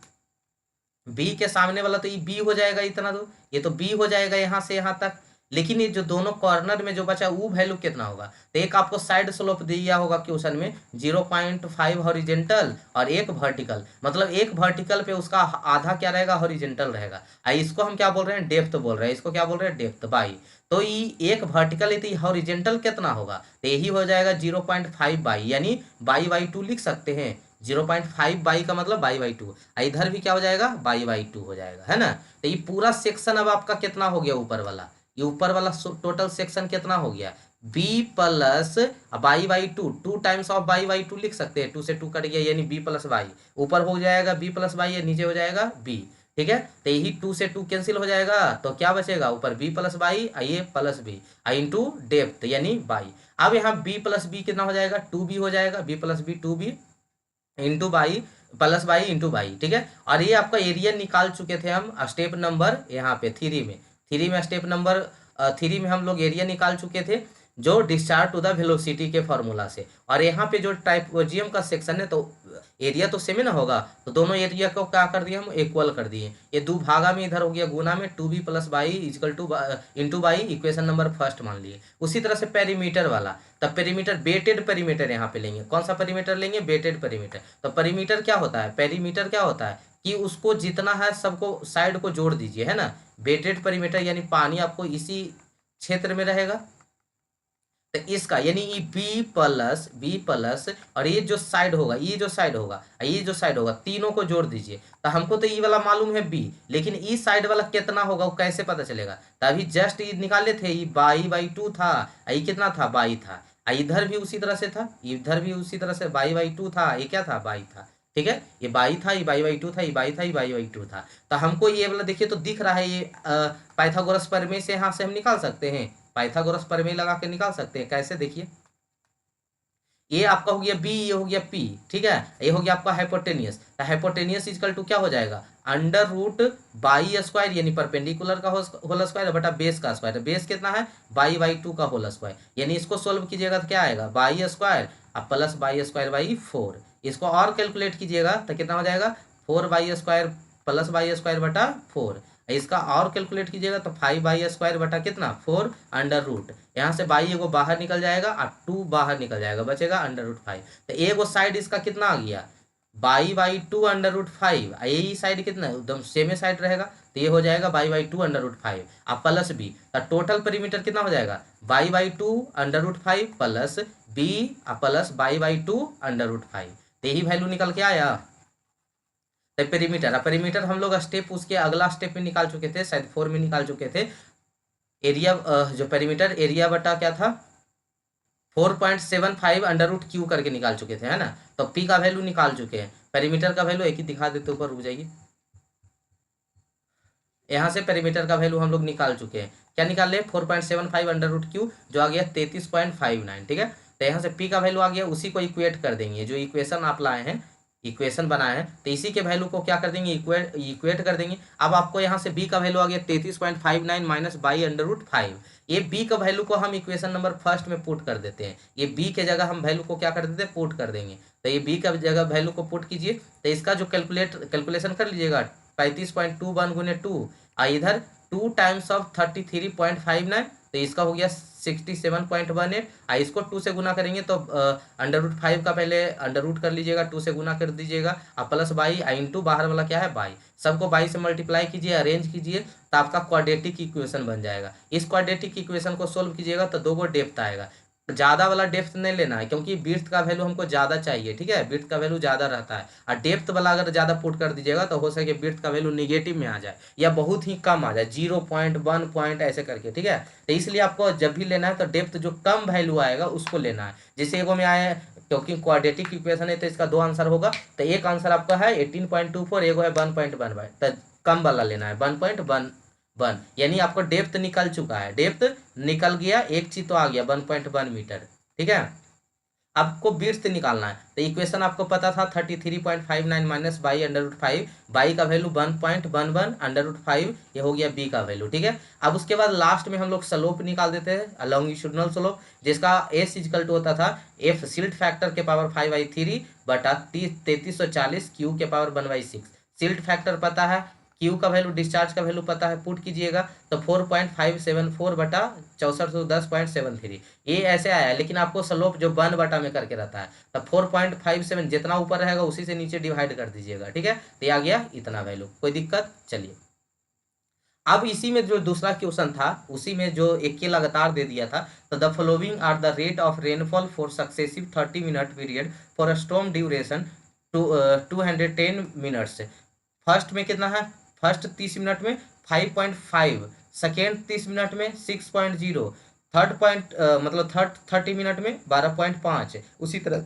बी के सामने वाला तो ये बी हो जाएगा, इतना तो ये तो बी हो जाएगा यहाँ से यहाँ तक, लेकिन ये जो दोनों कॉर्नर में जो बचा वो वैल्यू कितना होगा, तो एक आपको साइड स्लोप दिया होगा क्वेश्चन में 0.5 हॉरिजेंटल और एक वर्टिकल, मतलब एक वर्टिकल पे उसका आधा क्या रहेगा, हॉरिजेंटल रहेगा, इसको हम क्या बोल रहे हैं, डेप्थ बोल रहे हैं, इसको क्या बोल रहे हैं, डेप्थ बाई, तो ये एक वर्टिकल है तो हॉरिजेंटल कितना होगा, तो यही हो जाएगा 0.5 बाई, यानी बाई/2 लिख सकते हैं, 0.5 बाई का मतलब बाई/2, इधर भी क्या हो जाएगा, बाई/2 हो जाएगा, है ना। तो ये पूरा सेक्शन अब आपका कितना हो गया, ऊपर वाला, ये ऊपर वाला टोटल सेक्शन कितना हो गया, बी प्लस बाई/2, 2 टाइम्स ऑफ बाई/2 लिख सकते हैं, 2 से 2 कट गया यानी बी प्लस बाई, ऊपर हो जाएगा बी प्लस बाई, या नीचे हो जाएगा बी। ठीक है, तो यही 2 से 2 कैंसिल हो जाएगा, तो क्या बचेगा, ऊपर बी प्लस बाई, ये प्लस बी, इंटू डेप्थ यानी बाई। अब यहाँ बी प्लस बी कितना हो जाएगा, 2b हो जाएगा, B plus B 2b into y plus y into y. ठीक है, और ये आपका एरिया निकाल चुके थे हम स्टेप नंबर यहाँ पे 3 में स्टेप नंबर 3 में हम लोग एरिया निकाल चुके थे, जो डिस्चार्ज टू द वेलोसिटी के फॉर्मूला से, और यहाँ पे जो ट्राइपोजियम का सेक्शन है तो एरिया तो सेम ही ना होगा, तो दोनों एरिया को क्या कर दिए हम, इक्वल कर दिए, ये दो भागा में इधर हो गया गुना में, 2b plus y equal to into y, equation number first मान लिए। उसी तरह से पेरीमीटर वाला, तब पेरीमीटर वेटेड पेरीमीटर यहाँ पे लेंगे, कौन सा पेरीमीटर लेंगे, वेटेड पेरीमीटर। तो पेरीमीटर क्या होता है, पेरीमीटर क्या होता है कि उसको जितना है सबको साइड को जोड़ दीजिए, है ना, वेटेड पेरीमीटर यानी पानी आपको इसी क्षेत्र में रहेगा, तो इसका यानी ये बी प्लस और ये जो साइड होगा, ये जो साइड होगा, ये जो साइड होगा, तीनों को जोड़ दीजिए। तो हमको तो ये वाला मालूम है बी, लेकिन ई साइड वाला कितना होगा वो कैसे पता चलेगा? तो अभी जस्ट ये निकाले थे, ये बाई 2 था, ये कितना था? बाई था। इधर भी उसी तरह से था, इधर भी उसी तरह से बाई 2 था, ये क्या था? बाई था। ठीक है, ये बाई था, ये बाई 2 था, ये बाई था, ये बाई 2 था। तो हमको ये वाला देखिए तो दिख रहा है, ये पाइथागोरस प्रमेय से यहाँ से हम निकाल सकते हैं, पाइथागोरस प्रमेय लगा के निकाल सकते हैं। कैसे? देखिए, ये आपका हो गया बी, ये हो गया पी, ठीक है, ये हो गया आपका हाइपोटेनियस। तो हाइपोटेनियस इजकल टू क्या हो जाएगा? अंडर रूट बाई स्क्वायर यानी परपेंडिकुलर का होल स्क्वायर बटा बेस का स्क्वायर। बेस कितना है? बाई 2 का होल स्क्वायर। यानी इसको सोल्व कीजिएगा तो क्या आएगा? बाई स्क्वायर अब प्लस बाई स्क्वायर बाई 4। इसको और कैलकुलेट कीजिएगा तो कितना हो जाएगा? 4 by square plus by square बटा 4। इसका और कैलकुलेट कीजिएगा तो 5 बाई स्क्वायर बटा कितना? 4 अंडर रूट। यहाँ से बाई एगो बाहर निकल जाएगा और 2 बाहर निकल जाएगा, बचेगा अंडर रूट 5। तो एगो साइड इसका कितना आ गया? Y 2 under root 5। यही साइड कितना है? एकदम सेमे साइड रहेगा, तो ये हो जाएगा बाई 2 अंडर रूट 5 अब प्लस बी। तो टोटल पेरीमीटर कितना हो जाएगा? Y 2 under root 5 plus B plus y 2 under root 5। तो यही वैल्यू निकल के आया। तो पेरीमीटर, पेरीमीटर हम लोग स्टेप उसके अगला स्टेप में निकाल चुके थे, शायद 4 में निकाल चुके थे। एरिया जो पेरीमीटर एरिया बटा क्या था? 4.75 अंडर रूट क्यू करके निकाल चुके थे, है ना। तो पी का वैल्यू निकाल चुके हैं। पेरीमीटर का वैल्यू एक ही दिखा देते, ऊपर रुक जाइए। यहाँ से पेरीमीटर का वैल्यू हम लोग निकाल चुके हैं। क्या निकाल ले? 4.75 अंडर रूट क्यू, जो आ गया 33.59। ठीक है, तो यहाँ से पी का वैल्यू आ गया, उसी को इक्वेट कर देंगे, जो इक्वेशन आप लाए हैं, इक्वेशन बनाए हैं, तो इसी के वैल्यू को क्या कर देंगे? इक्वेट कर देंगे। अब आपको यहाँ से बी का वैल्यू आ गया 33.59 माइनस बाई अंडर रूट 5। ये बी का वैल्यू को हम इक्वेशन नंबर फर्स्ट में पुट कर देते हैं। ये बी के जगह हम वैल्यू को क्या कर देते हैं? पुट कर देंगे। तो ये बी का जगह वैल्यू को पुट कीजिए, तो इसका जो कैलकुलेशन कर लीजिएगा, 35.21 गुने 2 इधर 2 टाइम्स ऑफ 33.59, तो इसका हो गया 67.18। इसको 2 से गुना करेंगे तो अंडर रूट 5 का पहले अंडर रूट कर लीजिएगा, 2 से गुना कर दीजिएगा, अब प्लस बाई इंटू बाहर वाला क्या है? बाई। सबको बाई से मल्टीप्लाई कीजिए, अरेंज कीजिए, तो आपका क्वाड्रेटिक इक्वेशन बन जाएगा। इस क्वाड्रेटिक इक्वेशन को सोल्व कीजिएगा तो 2 डेप्थ आएगा। ज़्यादा वाला डेप्थ नहीं लेना है, क्योंकि विड्थ का वैल्यू हमको ज़्यादा चाहिए। ठीक है, विड्थ का वैल्यू ज़्यादा रहता है, और डेप्थ वाला अगर ज़्यादा पुट कर दीजिएगा तो हो सके विड्थ का वैल्यू निगेटिव में आ जाए या बहुत ही कम आ जाए, 0.1 पॉइंट ऐसे करके। ठीक है, तो इसलिए आपको जब भी लेना है तो डेप्थ जो कम वैल्यू आएगा उसको लेना है। जैसे एगो में आया, क्योंकि क्वाड्रेटिक इक्वेशन है तो इसका 2 आंसर होगा, तो एक आंसर आपका है 18.24, एगो है 1.15, तो कम वाला लेना है 1.11। यानी आपको डेप्थ निकल चुका है, डेप्थ निकल गया, एक चीज तो आ गया 1.1 मीटर। ठीक है, आपको विड्थ निकालना है, तो इक्वेशन आपको पता था 33.59 minus y under root 5। Y का वैल्यू 1.11 अंडर रूट 5, ये हो गया बी का वैल्यू। ठीक है, अब उसके बाद लास्ट में हम लोग स्लोप निकाल देते हैं, लॉन्गिट्यूडिनल स्लोप, जिसका एस इजकल टू होता था एफ सिल्ट फैक्टर के पावर 5/3 बटा 3340 क्यू के पावर 1/6। सिल्ट फैक्टर पता है, क्यू का वैल्यू, डिस्चार्ज का वैल्यू पता है, पुट कीजिएगा तो 4.574 बटा 6410.73। ये ऐसे आया है, लेकिन आपको स्लोप जो 1 बटा में करके रहता है, तो 4.57 जितना ऊपर रहेगा उसी से नीचे डिवाइड कर दीजिएगा। ठीक है, तो ये आ गया इतना वैल्यू, कोई दिक्कत? चलिए, अब इसी में जो दूसरा क्वेश्चन था उसी में जो एक के लगातार दे दिया था, तो the following are the rate of rainfall for successive 30 minute period for a storm duration 210 minutes. First में कितना है? फर्स्ट 30 मिनट में 5.5, सेकेंड 30 मिनट में 6.0, थर्ड मतलब थर्ड 30 मिनट में 12.5, उसी तरह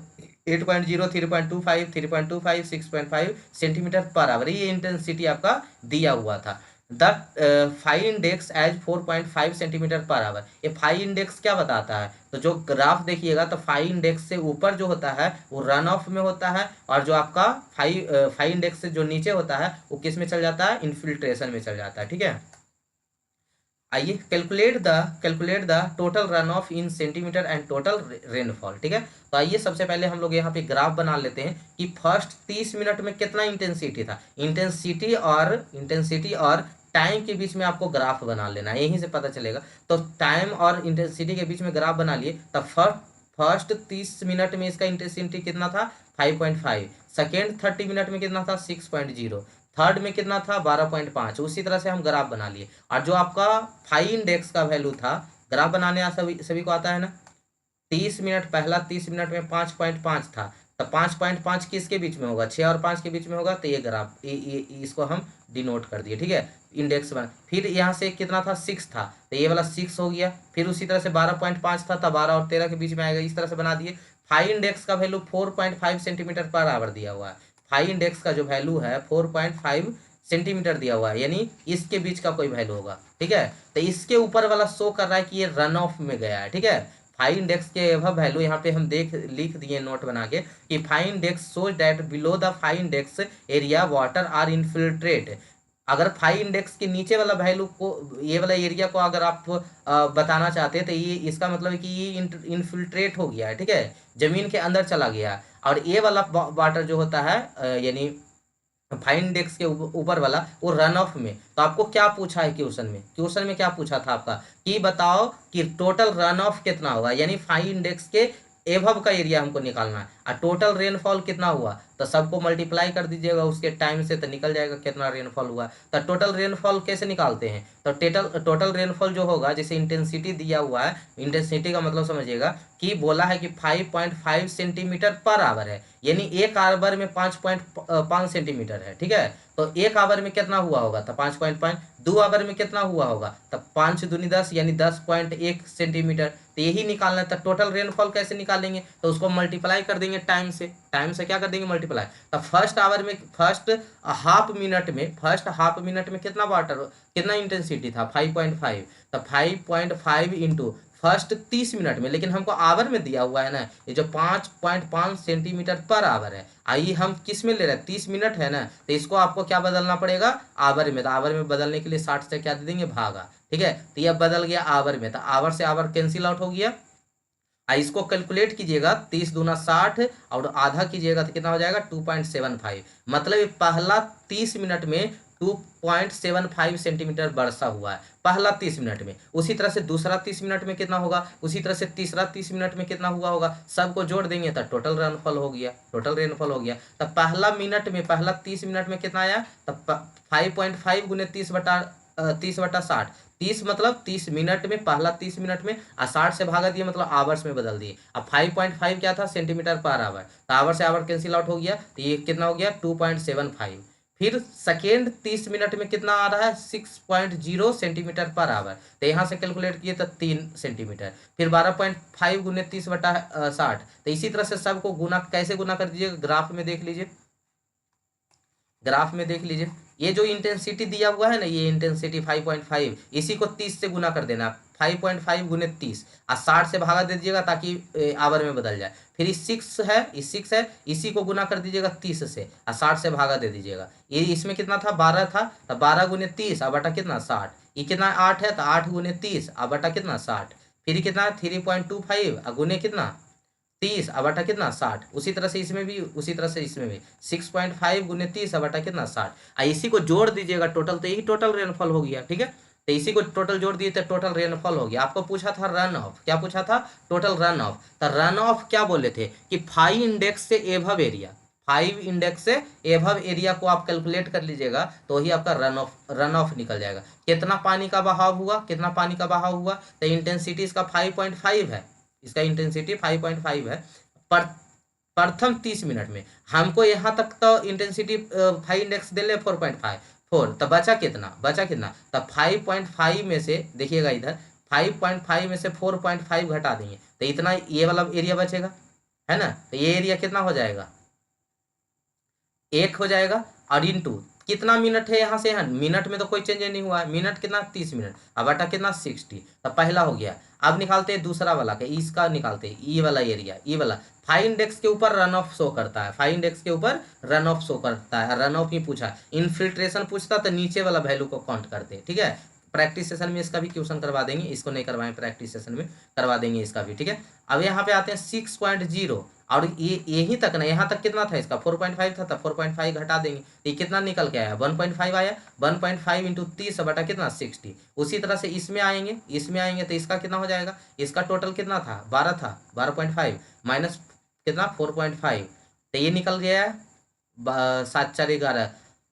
8.0, 3.25, 3.25, 6.5 सेंटीमीटर पर आवर, ये इंटेंसिटी आपका दिया हुआ था। The phi index as 4.5 centimetre per hour. ये फाई इंडेक्स क्या बताता है? तो जो ग्राफ देखिएगा तो फाई इंडेक्स से ऊपर जो होता है वो रन ऑफ में होता है, और जो आपका फाई इंडेक्स से जो नीचे होता है वो किस में चल जाता है? इन्फिल्ट्रेशन में चल जाता है। ठीक है, आइए calculate the total run of in centimetre and total rainfall. ठीक है, तो आइए सबसे पहले हम लोग यहाँ पे ग्राफ बना लेते हैं कि फर्स्ट 30 मिनट में कितना इंटेंसिटी था। इंटेंसिटी और टाइम के बीच में आपको ग्राफ बना लेना है, यहीं से पता चलेगा। तो टाइम और इंटेंसिटी के बीच में ग्राफ बना लिए, तब फर्स्ट 30 मिनट में इसका इंटेंसिटी कितना था? 5.5। सेकेंड 30 मिनट में कितना था? 6.0। थर्ड में कितना था? 12.5। उसी तरह से हम ग्राफ बना लिए, और जो आपका फाई इंडेक्स का वैल्यू था, ग्राफ बनाने सभी को आता है ना, 30 मिनट, पहला 30 मिनट में 5.5 था, तो 5.5 किसके बीच में होगा, 6 और 5 के बीच में होगा, तो ये ग्राफ इसको हम डिनोट कर दिए, ठीक है, इंडेक्स बना। फिर यहाँ से कितना था, 6 था, तो ये वाला 6 हो गया। फिर उसी तरह से 12.5 था, तो 12 और 13 के बीच में आएगा, इस तरह से बना दिए। फाई इंडेक्स का वैल्यू 4.5 सेंटीमीटर पर आवर दिया हुआ है। फाई इंडेक्स का जो वैल्यू है 4.5 सेंटीमीटर दिया हुआ है, यानी इसके बीच का कोई वैल्यू होगा, ठीक है। तो इसके ऊपर वाला शो कर रहा है कि ये रन ऑफ में गया है, ठीक है। फाई इंडेक्स के एवब वैल्यू यहाँ पे हम देख लिख दिए नोट बना के कि phi index shows that below the phi index area water are infiltrate. अगर फाई इंडेक्स के नीचे वाला वैल्यू को, ये वाला एरिया को अगर आप बताना चाहते हैं, तो ये इसका मतलब है कि ये इनफिल्ट्रेट हो गया है, ठीक है, जमीन के अंदर चला गया है। और ये वाला वाटर जो होता है यानी फाइन इंडेक्स के ऊपर वाला, वो रन ऑफ में। तो आपको क्या पूछा है क्वेश्चन में, क्वेश्चन में क्या पूछा था आपका कि बताओ कि टोटल रन ऑफ कितना होगा, यानी फाइन इंडेक्स के एभव का एरिया हमको निकालना है। और टोटल रेनफॉल कितना हुआ, तो सबको मल्टीप्लाई कर दीजिएगा उसके टाइम से, तो निकल जाएगा कितना रेनफॉल हुआ। तो टोटल रेनफॉल कैसे निकालते हैं, तो टोटल रेनफॉल जो होगा, जैसे इंटेंसिटी दिया हुआ है, इंटेंसिटी का मतलब समझिएगा कि बोला है कि 5.5 सेंटीमीटर पर आवर है, यानी एक आवर में 5.5 सेंटीमीटर है, ठीक है। तो एक आवर में कितना हुआ होगा, तो 5.5। 2 आवर में कितना हुआ होगा, तो 5 दूनी 10 यानी 10.1 सेंटीमीटर। तो यही निकालना है। तो टोटल रेनफॉल कैसे निकालेंगे, तो उसको मल्टीप्लाई कर देंगे टाइम से, टाइम से क्या कर देंगे, मल्टीप्लाई। तो फर्स्ट आवर में, फर्स्ट हाफ मिनट में कितना वाटर, कितना इंटेंसिटी था, 5.5। तो 5.5 इंटू फर्स्ट 30 मिनट में, लेकिन हमको आवर में दिया हुआ है ना, ये जो 5.5 सेंटीमीटर पर आवर है, आइए हम किस में ले रहे हैं, 30 मिनट है ना, तो इसको आपको क्या बदलना पड़ेगा, आवर में। तो आवर में बदलने के लिए 60 से क्या दे देंगे, भागा, ठीक है। तो ये बदल गया आवर में, तो आवर से आवर कैंसिल आउट हो गया। इसको कैलकुलेट कीजिएगा, 30 दूना 60 और आधा कीजिएगा तो कितना हो जाएगा, 2.75। मतलब ये पहला 30 मिनट में 2.75 सेंटीमीटर वर्षा हुआ है, पहला 30 मिनट में। उसी तरह से दूसरा 30 मिनट में कितना होगा, उसी तरह से तीसरा 30 मिनट में कितना हुआ होगा, सबको जोड़ देंगे तो टोटल रेनफॉल हो गया, टोटल रेनफॉल हो गया। तो पहला मिनट में, पहला 30 मिनट में कितना आया, तो 5.5 गुने 30/60। 30 मतलब 30 मिनट में, पहला 30 मिनट में, और 60 से भागा दिए मतलब आवर्स में बदल दिए। अब 5.5 क्या था, सेंटीमीटर पर आवर, तो आवर से आवर कैंसिल आउट हो गया, तो ये कितना हो गया, 2.75। फिर सेकेंड 30 मिनट में कितना आ रहा है, 6.0 सेंटीमीटर पर आवर, तो यहाँ से कैलकुलेट किए तो 3 सेंटीमीटर। फिर 12.5 गुने 30/60। तो इसी तरह से सबको गुना, कैसे गुना कर दीजिएगा, ग्राफ में देख लीजिए, ग्राफ में देख लीजिए, ये जो इंटेंसिटी दिया हुआ है ना, ये इंटेंसिटी 5.5, इसी को 30 से गुना कर देना, 5.5 गुने 30, और 60 से भागा दे दीजिएगा ताकि आवर में बदल जाए। फिर इस 6 है, इसी को गुना कर दीजिएगा 30 से, और 60 से भागा दे दीजिएगा। ये इसमें कितना था, 12 था, तो 12 गुने 30 और बटा कितना, 60। ये कितना 8 है, तो 8 गुने 30 और बटा कितना, 60। फिर कितना 3.25 और गुने कितना, 30 और बटा कितना, 60। उसी तरह से इसमें भी, उसी तरह से इसमें भी 6.5 गुने 30 और बटा कितना, 60। इसी को जोड़ दीजिएगा टोटल, तो यही टोटल रेनफॉल हो गया, ठीक है। तो इसी को टोटल जोड़ दिए तो टोटल रेनफॉल हो गया। आपको पूछा था रन ऑफ, क्या पूछा था, टोटल रन ऑफ। तो रन ऑफ क्या बोले थे कि 5 इंडेक्स से एभव एरिया, 5 इंडेक्स से एभव एरिया को आप कैलकुलेट कर लीजिएगा, तो ही आपका रन ऑफ निकल जाएगा। कितना पानी का बहाव हुआ, कितना पानी का बहाव हुआ, तो इंटेंसिटी इसका 5.5 है, इसका इंटेंसिटी 5.5 है पर प्रथम 30 मिनट में। हमको यहाँ तक तो इंटेंसिटी 5 इंडेक्स दे ले 4.5, 4, तो बचा कितना, तो 5.5 में से देखिएगा इधर, 5.5 में से 4.5 घटा देंगे तो इतना ये वाला एरिया बचेगा, है ना। तो ये एरिया कितना हो जाएगा, 1 हो जाएगा। और इंटू कितना मिनट है, यहाँ से यहाँ मिनट में तो कोई चेंज नहीं हुआ है, मिनट कितना 30 मिनट, अब बटा कितना 60। तो पहला हो गया। अब निकालते हैं दूसरा वाला के, इसका निकालते हैं, ये वाला एरिया, ये वाला 5 इंडेक्स के ऊपर रन ऑफ शो करता है, 5 इंडेक्स के ऊपर रन ऑफ शो करता है, रन ऑफ ही पूछा। इनफिल्ट्रेशन पूछता तो नीचे वाला वैल्यू को काउंट करते, ठीक है। प्रैक्टिस सेशन में इसका भी क्वेश्चन करवा देंगे, इसको नहीं करवाएं, प्रैक्टिस सेशन में करवा देंगे इसका भी, ठीक है। अब यहाँ पे आते हैं 6.0, और ये यहीं तक ना, यहाँ तक कितना था इसका, 4.5 था, तो 4.5 घटा देंगे तो ये कितना निकल के आया, 1.5 आया। 1.5 इंटू 30 बटा कितना, 60। उसी तरह से इसमें आएंगे तो इसका कितना हो जाएगा, इसका टोटल कितना था, 12 था, 12.5 माइनस कितना 4.5, तो ये निकल गया है 7 4 11,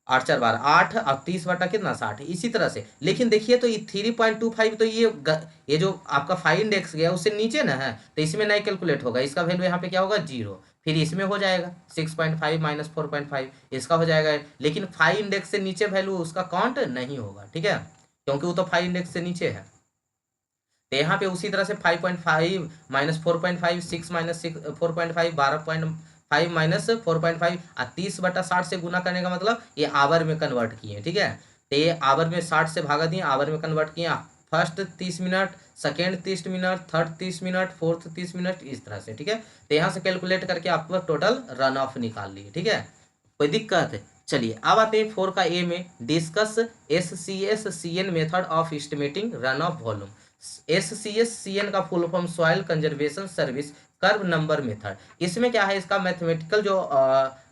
8×4 = 8 और 30 बटा कितना 60। इसी तरह से लेकिन देखिए तो ये 3.25 तो ये जो आपका 5 इंडेक्स गया उससे नीचे ना है, तो इसमें नहीं कैलकुलेट होगा, इसका वैल्यू यहाँ पे क्या होगा 0। फिर इसमें हो जाएगा 6.5 माइनस 4.5 इसका हो जाएगा, लेकिन 5 इंडेक्स से नीचे वैल्यू उसका काउंट नहीं होगा, ठीक है, क्योंकि वो तो 5 इंडेक्स से नीचे है। तो यहाँ पे उसी तरह से 5.5 माइनस 4.5, 6 माइनस 4.5, 12.5 माइनस 4.5 और 30/60 से गुना करने का मतलब ये आवर में कन्वर्ट किए, ठीक है। तो ये आवर में 60 से भागा दिए, आवर में कन्वर्ट किए, first 30 minute, second 30 minute, third 30 minute, fourth 30 minute, इस तरह से, ठीक है। तो यहाँ से कैलकुलेट करके आपको टोटल रन ऑफ निकाल लिए, ठीक है, कोई दिक्कत है। चलिए अब आते हैं 4 का ए में, discuss SCS-CN method of estimating run of volume. SCS-CN का full form soil conservation service curve number method. इसमें क्या है, इसका मैथमेटिकल जो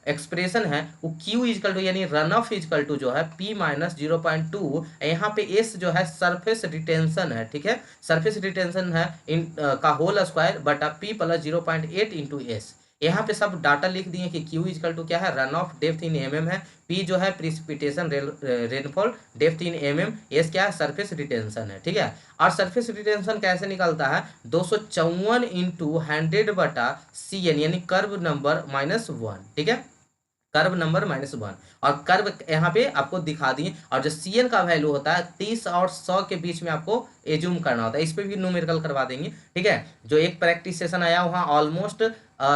एक्सप्रेशन है वो Q इजकल टू यानी रन ऑफ इजकल टू जो है P माइनस 0.2, यहाँ पे S जो है सरफेस रिटेंशन है, ठीक है, सरफेस रिटेंशन है इन का होल स्क्वायर बटा P प्लस 0.8 इंटू एस। यहाँ पे सब डाटा लिख दिए कि Q इजकल टू क्या है, run of depth in mm है, P जो है precipitation rainfall depth in mm, S क्या है सरफेस रिटेंशन है, ठीक है। और सरफेस रिटेंशन कैसे निकलता है, 254 इंटू 100 बटा CN यानी कर्व नंबर -1, ठीक है, कर्व नंबर -1। और कर्व यहाँ पे आपको दिखा दिए, और जो CN का वैल्यू होता है 30 और 100 के बीच में आपको एज्यूम करना होता है, इस पे भी न्यूमेरिकल करवा देंगे, ठीक है। जो एक प्रैक्टिस सेशन आया वहाँ ऑलमोस्ट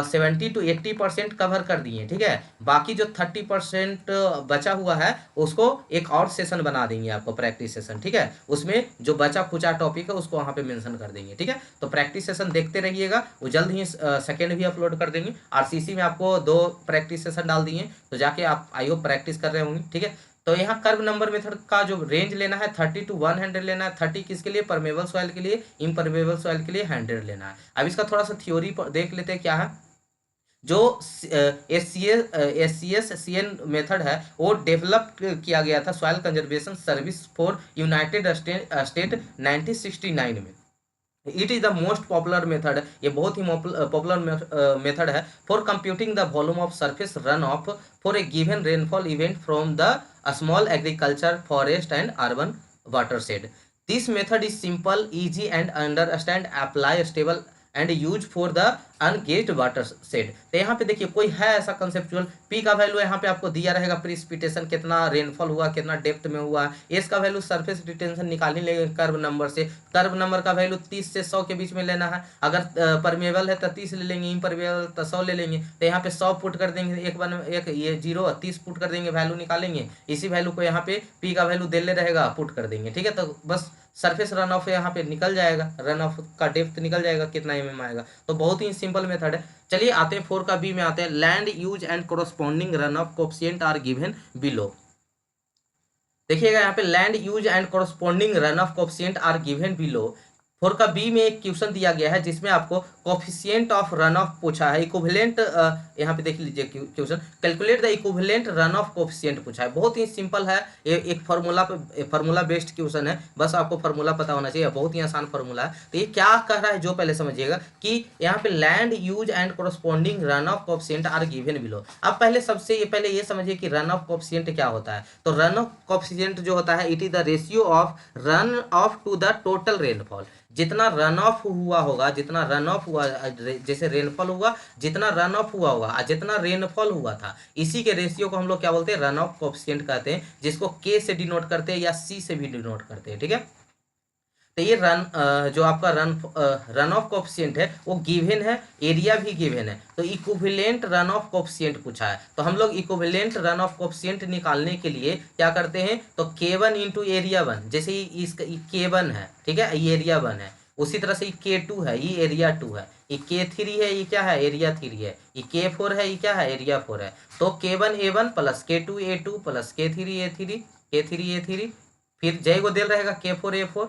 70 to 80% कवर कर दिए, ठीक है, बाकी जो 30% बचा हुआ है उसको एक और सेशन बना देंगे आपको प्रैक्टिस सेशन, ठीक है, उसमें जो बचा खुचा टॉपिक है उसको वहाँ पे मेंशन कर देंगे, ठीक है। तो प्रैक्टिस सेशन देखते रहिएगा, वो जल्द ही सेकेंड भी अपलोड कर देंगे। RCC में आपको 2 प्रैक्टिस सेशन डाल दिए, तो जाके आप आई होप प्रैक्टिस कर रहे होंगे, ठीक है। तो यहाँ कर्व नंबर मेथड का जो रेंज लेना है 30 to 100 लेना है, 30 किसके लिए, परमेबल सॉइल के लिए, इम्परमेबल सॉइल के लिए 100 लेना है। अब इसका थोड़ा सा थ्योरी देख लेते हैं क्या है। जो SCS-CN मेथड है वो डेवलप किया गया था soil conservation service for United State 1969 में। It is the most popular method, ये बहुत ही पॉपुलर मेथड है for computing the volume of surface run off for a given rainfall event from the small agriculture forest and urban watershed. This method is simple easy and understand apply stable and use for the ungauged watershed. तो यहाँ पे देखिए कोई है ऐसा conceptual, P का value यहाँ पे आपको दिया रहेगा, प्रिसिपिटेशन कितना रेनफॉल हुआ, कितना डेप्थ में हुआ, एस का वैल्यू सरफेस रिटेंशन निकाल ही लेंगे कर्व नंबर से, कर्व नंबर का वैल्यू 30 से 100 के बीच में लेना है, अगर परमेबल है तो 30 ले लेंगे, इम्परमेबल तो 100 ले लेंगे। तो यहाँ पे 100 पुट कर देंगे, एक ये 0 30 पुट कर देंगे, वैल्यू निकालेंगे, इसी वैल्यू को यहाँ पे पी का वैल्यू दे ले रहेगा पुट कर देंगे, ठीक है। तो बस सरफेस रन ऑफ यहाँ पे निकल जाएगा, रन ऑफ का डेप्थ निकल जाएगा, कितना mm आएगा। तो बहुत ही सिंपल मेथड है। चलिए आते हैं 4 का बी में आते हैं, land use and corresponding run off coefficient are given below. देखिएगा यहाँ पे land use and corresponding run off coefficient are given below. 4 का बी में एक क्वेश्चन दिया गया है जिसमें आपको कोफिशिएंट ऑफ रन ऑफ पूछा है, इक्विवेलेंट, यहाँ पे देख लीजिए question, calculate the equivalent run off coefficient पूछा है। बहुत ही सिंपल है, ये एक फार्मूला बेस्ड क्वेश्चन है, बस आपको फार्मूला पता होना चाहिए, बहुत ही आसान फार्मूला है। तो ये क्या कह रहा है जो पहले समझिएगा कि यहाँ पे land use and corresponding run off coefficient are given below. अब पहले ये समझिए कि रन ऑफ कोफिशिएंट क्या होता है। तो रन ऑफ कोफिशिएंट जो होता है it is the ratio of run off to the total rainfall. जितना रन ऑफ हुआ होगा, जितना रन ऑफ हुआ, जैसे रेनफॉल हुआ, जितना रन ऑफ हुआ होगा और जितना रेनफॉल हुआ था, इसी के रेशियो को हम लोग क्या बोलते हैं, रन ऑफ कोफिशिएंट कहते हैं, जिसको के से डिनोट करते हैं या सी से भी डिनोट करते हैं, ठीक है। तो ये जो आपका रन ऑफ कोफिशिएंट है वो गिवन है, एरिया भी गिवन है, तो इक्विवेलेंट रन ऑफ कोफिशिएंट पूछा है। तो हम लोग इक्विवेलेंट रन ऑफ कोफिशिएंट निकालने के लिए क्या करते हैं, तो K1 इंटू एरिया 1, जैसे इसका K1 है, ठीक है, ये एरिया 1 है, उसी तरह से ये K2 है, ये एरिया 2 है, ये K3 है, ये क्या है, एरिया 3 है, ये K4 है, ये क्या है, एरिया 4 है। तो K1 A1 plus K2 A2 plus K3 A3 K3 A3, फिर जय को दिल रहेगा K4 A4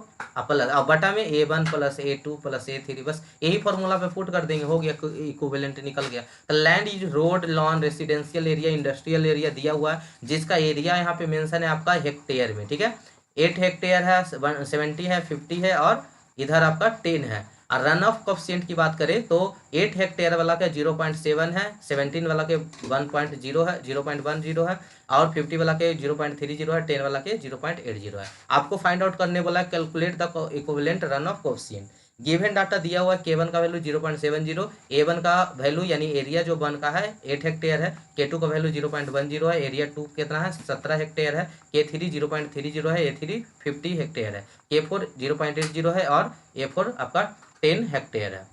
प्लस बटा में A1 plus A2 plus A3, बस यही फॉर्मूला पे पुट कर देंगे, हो गया, इक्विवेलेंट निकल गया। तो land is road, lawn, residential area, industrial area दिया हुआ है, जिसका एरिया यहाँ पे मेंशन है आपका हेक्टेयर में, ठीक है। 8 हेक्टेयर है, 70 है, 50 है और इधर आपका 10 है। और रन ऑफ कोफिशिएंट की बात करें तो 8 हेक्टेयर वाला का 0.7 है, 17 वाला के 1.0 है, 0.10 है, और 50 वाला के 0.30 है, 10 वाला के 0.80 है। आपको फाइंड आउट करने बोला है calculate the equivalent run off coefficient. Given data दिया हुआ है K1 का वैल्यू 0.70, A1 का वैल्यू यानी एरिया जो 1 का है 8 हेक्टेयर है, K2 का वैल्यू 0.10 है, एरिया 2 कितना है 17 हेक्टेयर है, K3 0.30 है, A3 50 हेक्टेयर है, K4 0.80 है और A4 आपका 10 हेक्टेयर है।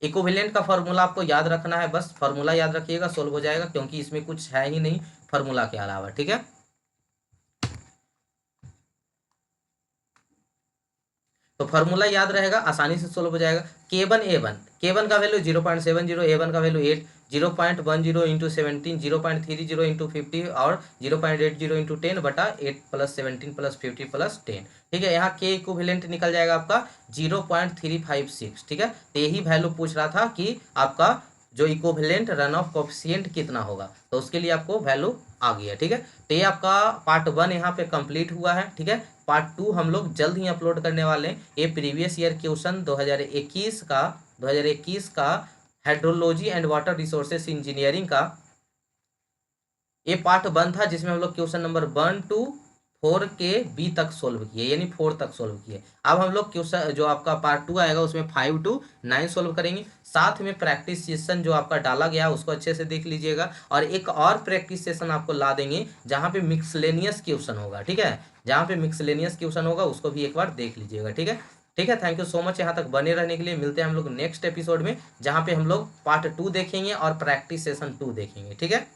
इक्विवेलेंट का फॉर्मूला आपको याद रखना है, बस फॉर्मूला याद रखिएगा, सोल्व हो जाएगा, क्योंकि इसमें कुछ है ही नहीं फॉर्मूला के अलावा। ठीक है, तो फॉर्मूला याद रहेगा, आसानी से सोल्व हो जाएगा। K1 का वैल्यू 0.70, A1 का वैल्यू 8, 0.10 इंटू 17, 0.30 इंटू 50 और 0.80 इंटू 10 बटा 8 प्लस 17 प्लस 50 प्लस 10। ठीक है, यहाँ के इक्विवेलेंट निकल जाएगा आपका 0.356। ठीक है, तो यही वैल्यू पूछ रहा था कि आपका जो इक्विवेलेंट रन ऑफ कोफिशिएंट कितना होगा, तो उसके लिए आपको वैल्यू आ गया। ठीक है, तो ये आपका पार्ट 1 यहाँ पे कंप्लीट हुआ है। ठीक है, पार्ट 2 हम लोग जल्द ही अपलोड करने वाले हैं। ये प्रीवियस ईयर क्वेश्चन 2021 का hydrology and water resources engineering का ये पार्ट 1 था, जिसमें हम लोग क्वेश्चन नंबर 1 to 4 के बी तक सोल्व किए, यानी 4 तक सोल्व किए। अब हम लोग क्वेश्चन जो आपका पार्ट 2 आएगा उसमें 5 to 9 सोल्व करेंगे। साथ में प्रैक्टिस सेशन जो आपका डाला गया उसको अच्छे से देख लीजिएगा, और एक और प्रैक्टिस सेशन आपको ला देंगे जहाँ पे मिक्सलेनियस क्वेश्चन होगा। ठीक है, जहाँ पे मिक्सलेनियस क्वेश्चन होगा उसको भी एक बार देख लीजिएगा। ठीक है, ठीक है, थैंक यू सो मच यहाँ तक बने रहने के लिए। मिलते हैं हम लोग नेक्स्ट एपिसोड में, जहाँ पे हम लोग पार्ट 2 देखेंगे और प्रैक्टिस सेशन 2 देखेंगे। ठीक है।